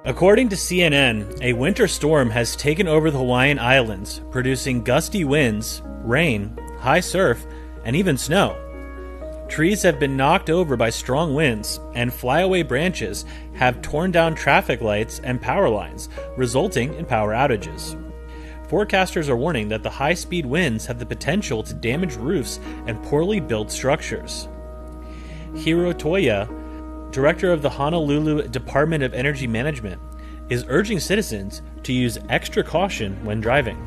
According to CNN, a winter storm has taken over the Hawaiian Islands, producing gusty winds, rain, high surf, and even snow. Trees have been knocked over by strong winds, and flyaway branches have torn down traffic lights and power lines, resulting in power outages. Forecasters are warning that the high-speed winds have the potential to damage roofs and poorly built structures. Hiro Toya, director of the Honolulu Department of Energy Management, is urging citizens to use extra caution when driving.